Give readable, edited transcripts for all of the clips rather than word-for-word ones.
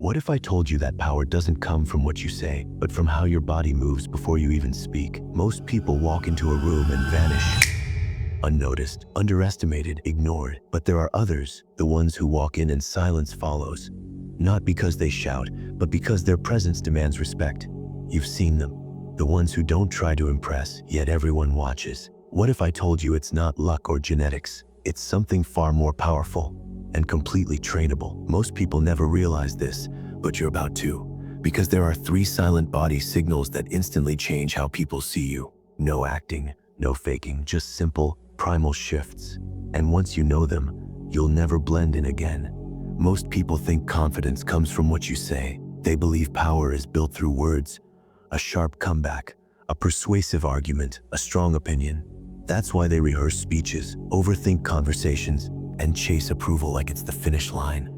What if I told you that power doesn't come from what you say, but from how your body moves before you even speak? Most people walk into a room and vanish, unnoticed, underestimated, ignored. But there are others, the ones who walk in and silence follows. Not because they shout, but because their presence demands respect. You've seen them, the ones who don't try to impress, yet everyone watches. What if I told you it's not luck or genetics? It's something far more powerful and completely trainable. Most people never realize this, but you're about to, because there are 3 silent body signals that instantly change how people see you. No acting, no faking, just simple, primal shifts. And once you know them, you'll never blend in again. Most people think confidence comes from what you say. They believe power is built through words, a sharp comeback, a persuasive argument, a strong opinion. That's why they rehearse speeches, overthink conversations, and chase approval like it's the finish line.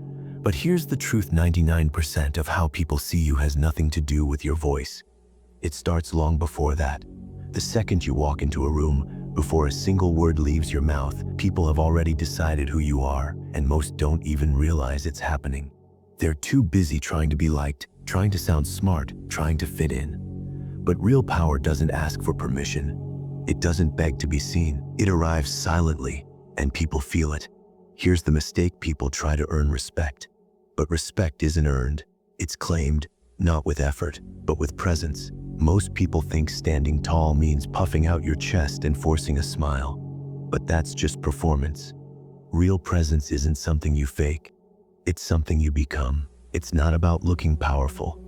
But here's the truth: 99% of how people see you has nothing to do with your voice. It starts long before that. The second you walk into a room, before a single word leaves your mouth, people have already decided who you are, and most don't even realize it's happening. They're too busy trying to be liked, trying to sound smart, trying to fit in. But real power doesn't ask for permission. It doesn't beg to be seen. It arrives silently, and people feel it. Here's the mistake: people try to earn respect. But respect isn't earned. It's claimed, not with effort, but with presence. Most people think standing tall means puffing out your chest and forcing a smile. But that's just performance. Real presence isn't something you fake. It's something you become. It's not about looking powerful.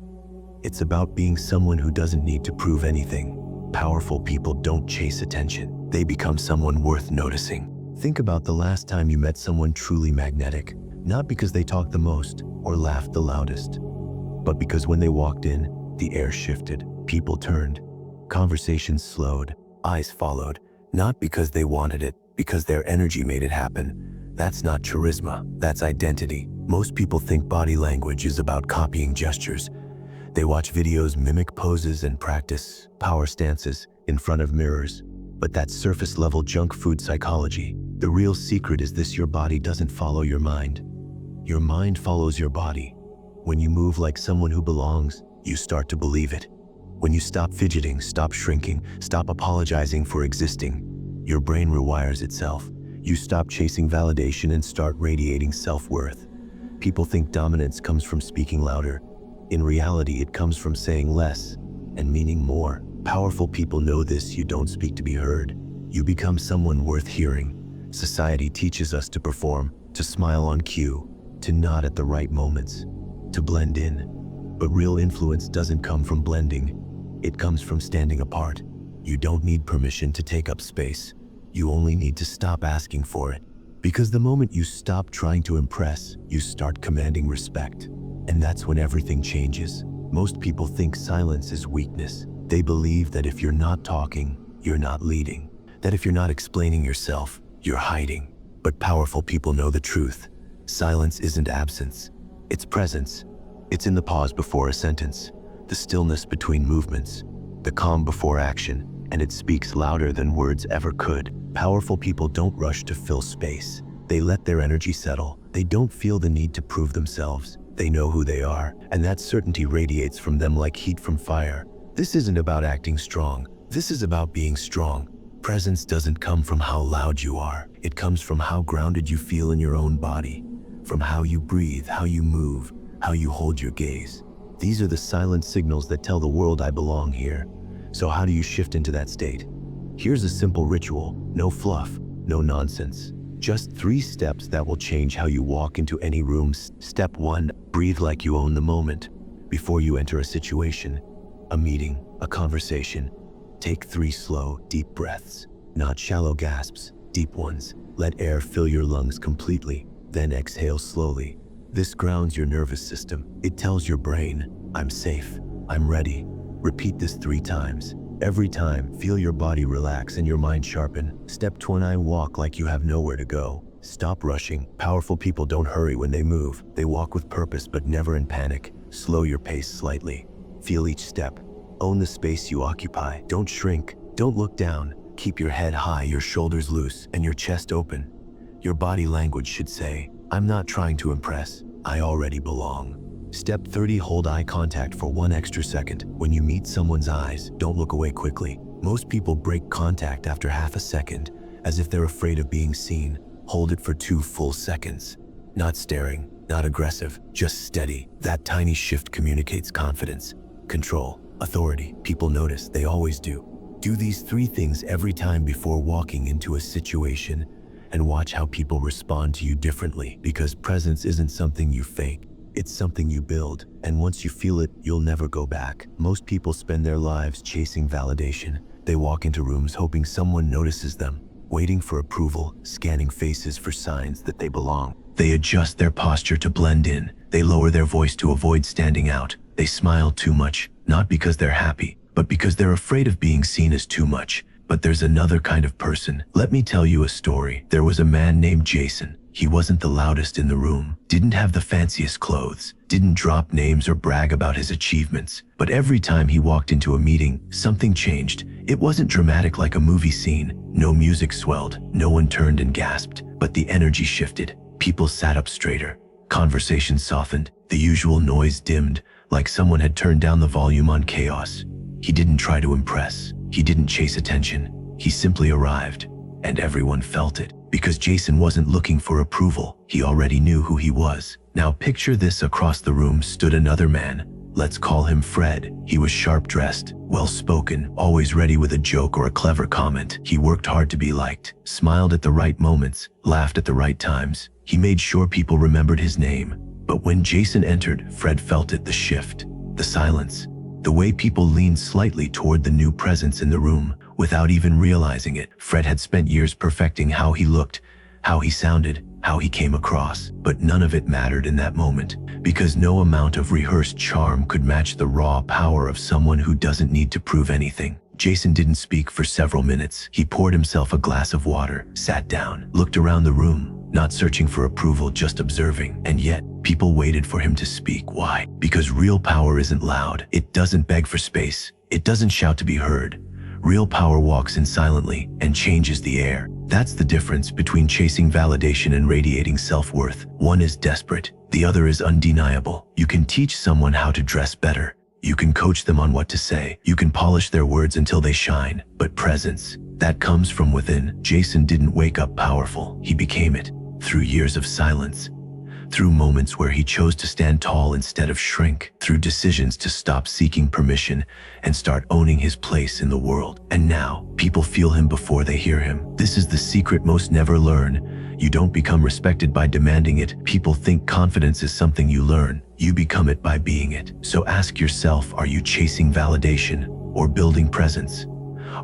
It's about being someone who doesn't need to prove anything. Powerful people don't chase attention. They become someone worth noticing. Think about the last time you met someone truly magnetic, not because they talked the most or laughed the loudest, but because when they walked in, the air shifted, people turned, conversations slowed, eyes followed, not because they wanted it, because their energy made it happen. That's not charisma, that's identity. Most people think body language is about copying gestures. They watch videos, mimic poses, and practice power stances in front of mirrors. But that's surface-level junk food psychology. The real secret is this: your body doesn't follow your mind. Your mind follows your body. When you move like someone who belongs, you start to believe it. When you stop fidgeting, stop shrinking, stop apologizing for existing, your brain rewires itself. You stop chasing validation and start radiating self-worth. People think dominance comes from speaking louder. In reality, it comes from saying less and meaning more. Powerful people know this. You don't speak to be heard. You become someone worth hearing. Society teaches us to perform, to smile on cue, to nod at the right moments, to blend in. But real influence doesn't come from blending. It comes from standing apart. You don't need permission to take up space. You only need to stop asking for it. Because the moment you stop trying to impress, you start commanding respect. And that's when everything changes. Most people think silence is weakness. They believe that if you're not talking, you're not leading. That if you're not explaining yourself, you're hiding. But powerful people know the truth. Silence isn't absence. It's presence. It's in the pause before a sentence, the stillness between movements, the calm before action, and it speaks louder than words ever could. Powerful people don't rush to fill space. They let their energy settle. They don't feel the need to prove themselves. They know who they are, and that certainty radiates from them like heat from fire. This isn't about acting strong. This is about being strong. Presence doesn't come from how loud you are. It comes from how grounded you feel in your own body, from how you breathe, how you move, how you hold your gaze. These are the silent signals that tell the world I belong here. So how do you shift into that state? Here's a simple ritual. No fluff, no nonsense. Just 3 steps that will change how you walk into any room. Step 1, breathe like you own the moment. Before you enter a situation, a meeting, a conversation, take 3 slow, deep breaths. Not shallow gasps, deep ones. Let air fill your lungs completely, then exhale slowly. This grounds your nervous system. It tells your brain, I'm safe, I'm ready. Repeat this 3 times. Every time, feel your body relax and your mind sharpen. Step 2, walk like you have nowhere to go. Stop rushing. Powerful people don't hurry when they move. They walk with purpose, but never in panic. Slow your pace slightly. Feel each step. Own the space you occupy. Don't shrink. Don't look down. Keep your head high, your shoulders loose, and your chest open. Your body language should say, I'm not trying to impress. I already belong. Step 30, hold eye contact for 1 extra second. When you meet someone's eyes, don't look away quickly. Most people break contact after half a second, as if they're afraid of being seen. Hold it for 2 full seconds. Not staring, not aggressive, just steady. That tiny shift communicates confidence, control, authority. People notice, they always do. Do these 3 things every time before walking into a situation, and watch how people respond to you differently, because presence isn't something you fake. It's something you build, and once you feel it, you'll never go back. Most people spend their lives chasing validation. They walk into rooms hoping someone notices them, waiting for approval, scanning faces for signs that they belong. They adjust their posture to blend in. They lower their voice to avoid standing out. They smile too much, not because they're happy, but because they're afraid of being seen as too much. But there's another kind of person. Let me tell you a story. There was a man named Jason. He wasn't the loudest in the room, didn't have the fanciest clothes, didn't drop names or brag about his achievements. But every time he walked into a meeting, something changed. It wasn't dramatic like a movie scene. No music swelled, no one turned and gasped, but the energy shifted. People sat up straighter. Conversations softened. The usual noise dimmed, like someone had turned down the volume on chaos. He didn't try to impress. He didn't chase attention. He simply arrived, and everyone felt it. Because Jason wasn't looking for approval, he already knew who he was. Now picture this: across the room stood another man. Let's call him Fred. He was sharp-dressed, well-spoken, always ready with a joke or a clever comment. He worked hard to be liked, smiled at the right moments, laughed at the right times. He made sure people remembered his name. But when Jason entered, Fred felt it: the shift, the silence, the way people leaned slightly toward the new presence in the room. Without even realizing it, Fred had spent years perfecting how he looked, how he sounded, how he came across. But none of it mattered in that moment, because no amount of rehearsed charm could match the raw power of someone who doesn't need to prove anything. Jason didn't speak for several minutes. He poured himself a glass of water, sat down, looked around the room, not searching for approval, just observing. And yet, people waited for him to speak. Why? Because real power isn't loud. It doesn't beg for space. It doesn't shout to be heard. Real power walks in silently and changes the air. That's the difference between chasing validation and radiating self-worth. One is desperate, the other is undeniable. You can teach someone how to dress better. You can coach them on what to say. You can polish their words until they shine. But presence, that comes from within. Jason didn't wake up powerful. He became it through years of silence, through moments where he chose to stand tall instead of shrink, through decisions to stop seeking permission and start owning his place in the world. And now, people feel him before they hear him. This is the secret most never learn. You don't become respected by demanding it. People think confidence is something you learn. You become it by being it. So ask yourself, are you chasing validation or building presence?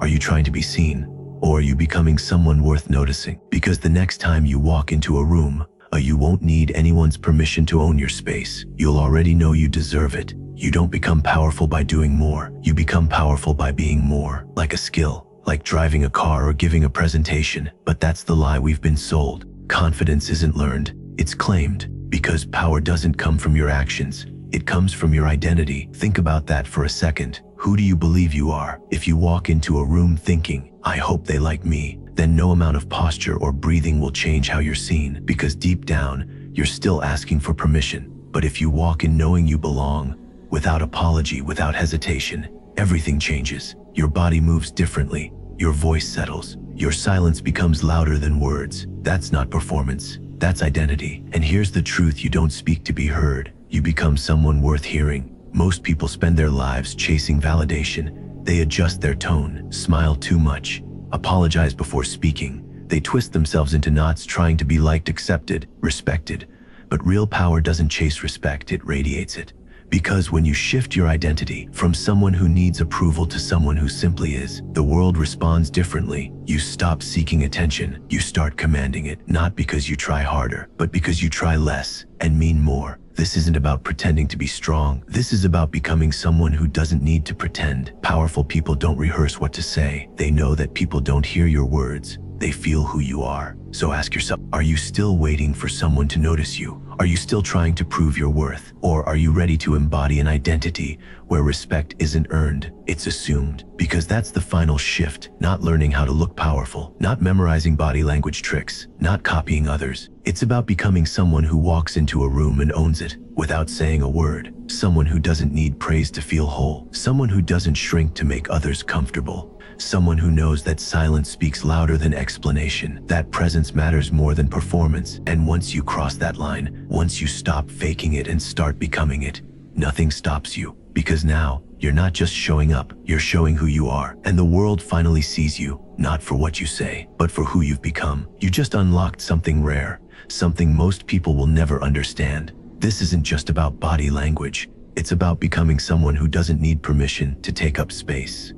Are you trying to be seen, or are you becoming someone worth noticing? Because the next time you walk into a room, you won't need anyone's permission to own your space. You'll already know you deserve it. You don't become powerful by doing more. You become powerful by being more. Like a skill, like driving a car or giving a presentation. But that's the lie we've been sold. Confidence isn't learned, it's claimed. Because power doesn't come from your actions. It comes from your identity. Think about that for a second. Who do you believe you are? If you walk into a room thinking, I hope they like me, then no amount of posture or breathing will change how you're seen, because deep down, you're still asking for permission. But if you walk in knowing you belong, without apology, without hesitation, everything changes. Your body moves differently, your voice settles, your silence becomes louder than words. That's not performance, that's identity. And here's the truth: you don't speak to be heard, you become someone worth hearing. Most people spend their lives chasing validation. They adjust their tone, smile too much, apologize before speaking. They twist themselves into knots trying to be liked, accepted, respected. But real power doesn't chase respect, it radiates it. Because when you shift your identity from someone who needs approval to someone who simply is, the world responds differently. You stop seeking attention, you start commanding it, not because you try harder, but because you try less and mean more. This isn't about pretending to be strong. This is about becoming someone who doesn't need to pretend. Powerful people don't rehearse what to say. They know that people don't hear your words. They feel who you are. So ask yourself, are you still waiting for someone to notice you? Are you still trying to prove your worth? Or are you ready to embody an identity where respect isn't earned, it's assumed? Because that's the final shift, not learning how to look powerful, not memorizing body language tricks, not copying others. It's about becoming someone who walks into a room and owns it without saying a word. Someone who doesn't need praise to feel whole. Someone who doesn't shrink to make others comfortable. Someone who knows that silence speaks louder than explanation, that presence matters more than performance. And once you cross that line, once you stop faking it and start becoming it, nothing stops you. Because now, you're not just showing up, you're showing who you are. And the world finally sees you, not for what you say, but for who you've become. You just unlocked something rare, something most people will never understand. This isn't just about body language. It's about becoming someone who doesn't need permission to take up space.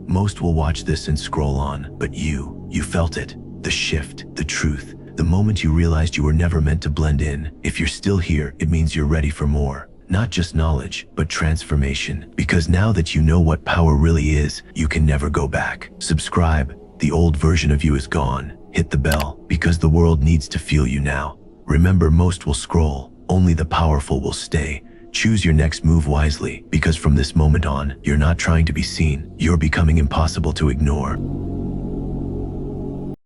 Most will watch this and scroll on, but you felt it. The shift, the truth, the moment you realized you were never meant to blend in. If you're still here, it means you're ready for more. Not just knowledge, but transformation. Because now that you know what power really is, you can never go back. Subscribe. The old version of you is gone. Hit the bell, because the world needs to feel you now. Remember, most will scroll, only the powerful will stay. Choose your next move wisely, because from this moment on, you're not trying to be seen, you're becoming impossible to ignore.